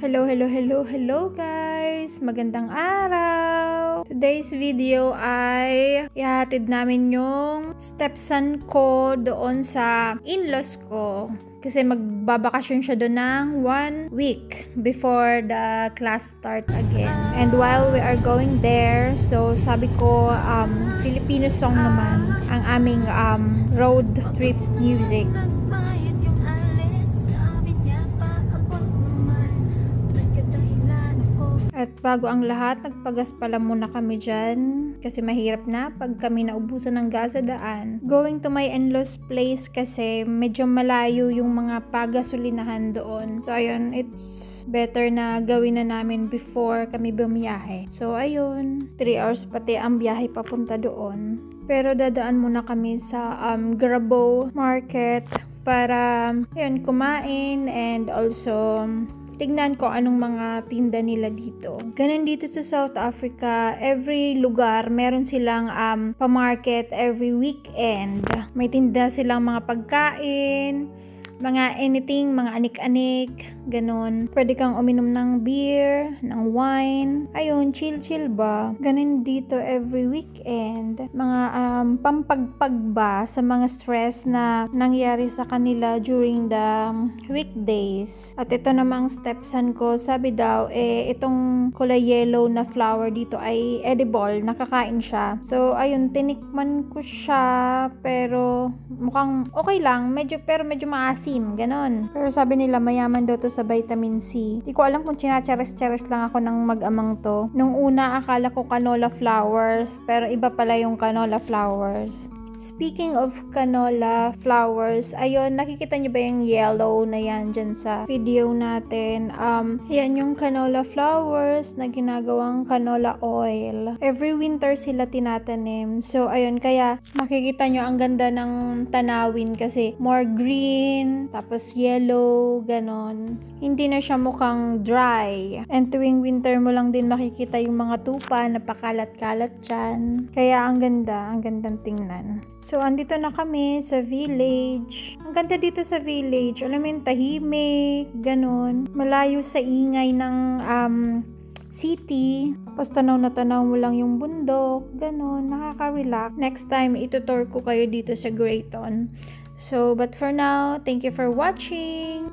Hello guys! Magandang araw! Today's video ay ihahatid namin yung stepson ko doon sa in-laws ko. Kasi magbabakasyon siya doon ng 1 week before the class start again. And while we are going there, so sabi ko, Filipino song naman ang aming road trip music. At bago ang lahat, nagpagas pala muna kami dyan kasi mahirap na pag kami naubusan ng gas sa daan. Going to my in-laws place kasi medyo malayo yung mga pagasolinahan doon. So ayun, it's better na gawin na namin before kami bumiyahe. So ayun, 3 hours pati ang biyahe papunta doon. Pero dadaan muna kami sa Grabo Market para ayun, kumain and also tignan ko anong mga tinda nila dito. Ganun dito sa South Africa, every lugar meron silang pa-market every weekend. May tinda silang mga pagkain, mga anything, mga anik-anik, ganun. Pwede kang uminom ng beer, ng wine. Ayun, chill ba? Ganun dito every weekend. Mga pampagpag ba sa mga stress na nangyari sa kanila during the weekdays. At ito namang stepson ko, sabi daw, itong kulay yellow na flower dito ay edible, nakakain siya. So, ayun, tinikman ko siya, pero mukhang okay lang, medyo maasim. Ganon. Pero sabi nila mayaman daw to sa vitamin C. Di ko alam kung chinachares-chares lang ako ng mag-amang to. Nung una akala ko canola flowers, pero iba pala yung canola flowers. Speaking of canola flowers, ayun, nakikita nyo ba yung yellow na yan dyan sa video natin? Yan yung canola flowers na ginagawang canola oil. Every winter sila tinatanim. So, ayun, kaya makikita nyo ang ganda ng tanawin kasi more green, tapos yellow, ganon. Hindi na siya mukhang dry. And tuwing winter mo lang din makikita yung mga tupa na pakalat-kalat dyan. Kaya ang gandang tingnan. So, andito na kami sa village. Ang ganda dito sa village. Alam mo yung tahimik, ganun. Malayo sa ingay ng city. Tapos tanaw na tanaw mo lang yung bundok, ganun. Nakaka-relax. Next time, itutour ko kayo dito sa Greyton. So, but for now, thank you for watching.